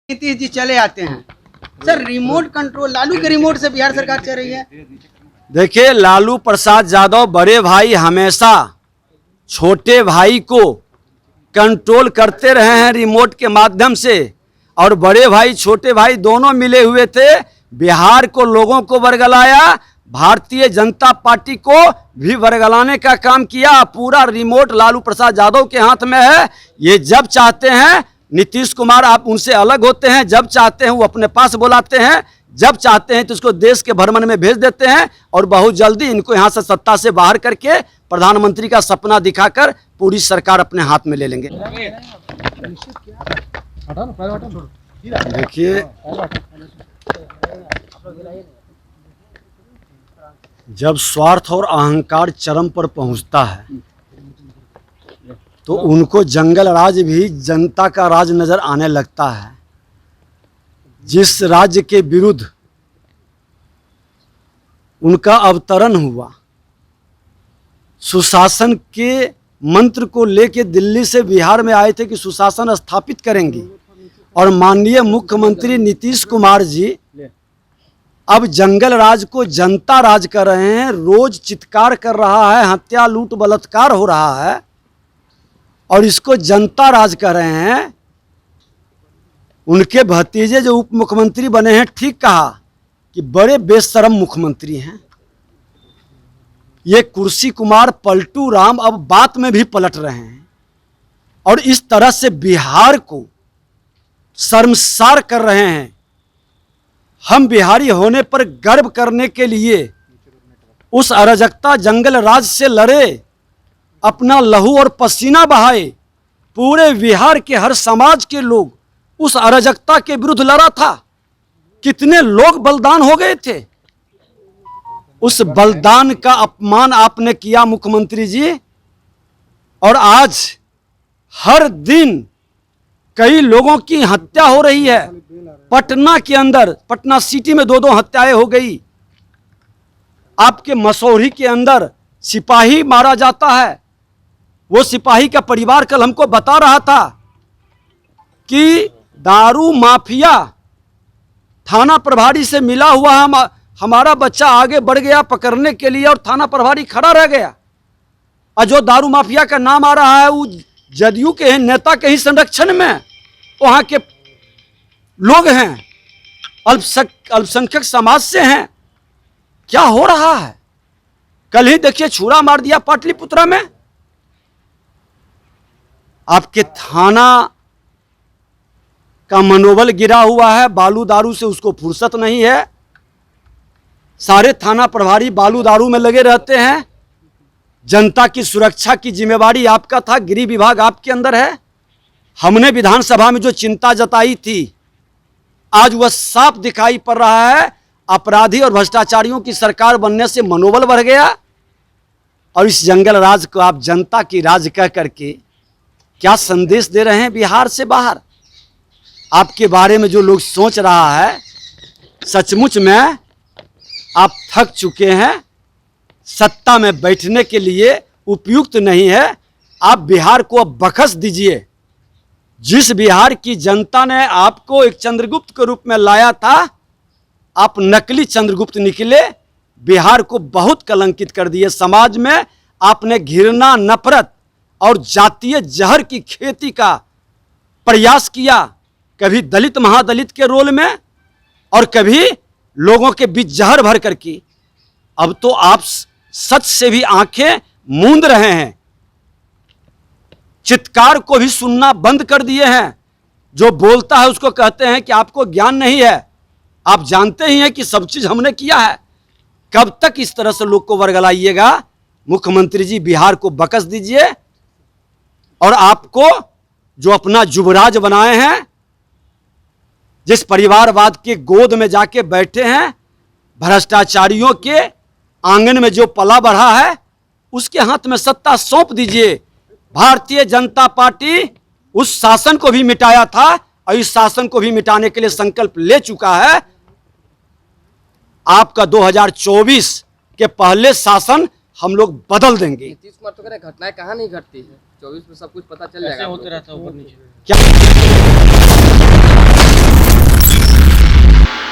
नीतीश जी चले आते हैं। सर रिमोट कंट्रोल लालू के रिमोट से बिहार सरकार चल रही है। देखिए, लालू प्रसाद यादव बड़े भाई हमेशा छोटे भाई को कंट्रोल करते रहे हैं रिमोट के माध्यम से, और बड़े भाई छोटे भाई दोनों मिले हुए थे। बिहार को लोगों को बरगलाया, भारतीय जनता पार्टी को भी बरगलाने का काम किया। पूरा रिमोट लालू प्रसाद यादव के हाथ में है। ये जब चाहते हैं नीतीश कुमार, आप उनसे अलग होते हैं, जब चाहते हैं वो अपने पास बुलाते हैं, जब चाहते हैं तो इसको देश के भ्रमण में भेज देते हैं, और बहुत जल्दी इनको यहाँ से सत्ता से बाहर करके प्रधानमंत्री का सपना दिखाकर पूरी सरकार अपने हाथ में ले लेंगे। देखिए, जब स्वार्थ और अहंकार चरम पर पहुंचता है तो उनको जंगल राज भी जनता का राज नजर आने लगता है। जिस राज्य के विरुद्ध उनका अवतरण हुआ, सुशासन के मंत्र को लेकर दिल्ली से बिहार में आए थे कि सुशासन स्थापित करेंगे, और माननीय मुख्यमंत्री नीतीश कुमार जी अब जंगल राज को जनता राज कर रहे हैं। रोज चित्कार कर रहा है, हत्या लूट बलात्कार हो रहा है, और इसको जनता राज कर रहे हैं। उनके भतीजे जो उप मुख्यमंत्री बने हैं, ठीक कहा कि बड़े बेशरम मुख्यमंत्री हैं। ये कुर्सी कुमार पलटू राम अब बात में भी पलट रहे हैं, और इस तरह से बिहार को शर्मसार कर रहे हैं। हम बिहारी होने पर गर्व करने के लिए उस अराजकता जंगल राज से लड़े, अपना लहू और पसीना बहाए। पूरे बिहार के हर समाज के लोग उस अराजकता के विरुद्ध लड़ा था। कितने लोग बलिदान हो गए थे। उस बलिदान का अपमान आपने किया मुख्यमंत्री जी, और आज हर दिन कई लोगों की हत्या हो रही है। पटना के अंदर, पटना सिटी में 2-2 हत्याएं हो गई। आपके मसौरी के अंदर सिपाही मारा जाता है। वो सिपाही का परिवार कल हमको बता रहा था कि दारू माफिया थाना प्रभारी से मिला हुआ है, हमारा बच्चा आगे बढ़ गया पकड़ने के लिए, और थाना प्रभारी खड़ा रह गया। और जो दारू माफिया का नाम आ रहा है वो जदयू के नेता के ही संरक्षण में वहां के लोग हैं, अल्पसंख्यक समाज से हैं। क्या हो रहा है? कल ही देखिए छुरा मार दिया पाटलिपुत्रा में। आपके थाना का मनोबल गिरा हुआ है। बालू दारू से उसको फुर्सत नहीं है। सारे थाना प्रभारी बालू दारू में लगे रहते हैं। जनता की सुरक्षा की जिम्मेवारी आपका था, गृह विभाग आपके अंदर है। हमने विधानसभा में जो चिंता जताई थी, आज वह साफ दिखाई पड़ रहा है। अपराधी और भ्रष्टाचारियों की सरकार बनने से मनोबल बढ़ गया, और इस जंगल राज को आप जनता की राज कह करके क्या संदेश दे रहे हैं बिहार से बाहर? आपके बारे में जो लोग सोच रहा है, सचमुच में आप थक चुके हैं। सत्ता में बैठने के लिए उपयुक्त नहीं है। आप बिहार को अब बखस दीजिए। जिस बिहार की जनता ने आपको एक चंद्रगुप्त के रूप में लाया था, आप नकली चंद्रगुप्त निकले। बिहार को बहुत कलंकित कर दिए। समाज में आपने घृणा, नफरत और जातीय जहर की खेती का प्रयास किया, कभी दलित महादलित के रोल में और कभी लोगों के बीच जहर भर करके। अब तो आप सच से भी आंखें मूंद रहे हैं। चित्कार को भी सुनना बंद कर दिए हैं। जो बोलता है उसको कहते हैं कि आपको ज्ञान नहीं है, आप जानते ही हैं कि सब चीज हमने किया है। कब तक इस तरह से लोग को वर्गलाइएगा? मुख्यमंत्री जी बिहार को बकस दीजिए, और आपको जो अपना युवराज बनाए हैं, जिस परिवारवाद के गोद में जाके बैठे हैं, भ्रष्टाचारियों के आंगन में जो पला बढ़ा है, उसके हाथ में सत्ता सौंप दीजिए। भारतीय जनता पार्टी उस शासन को भी मिटाया था, और इस शासन को भी मिटाने के लिए संकल्प ले चुका है। आपका 2024 के पहले शासन हम लोग बदल देंगे। नीतीश कुमार तो कह रहे घटनाएं कहाँ नहीं घटती है, 24 में सब कुछ पता चल जाएगा। होते रहता है ऊपर नीचे क्या है।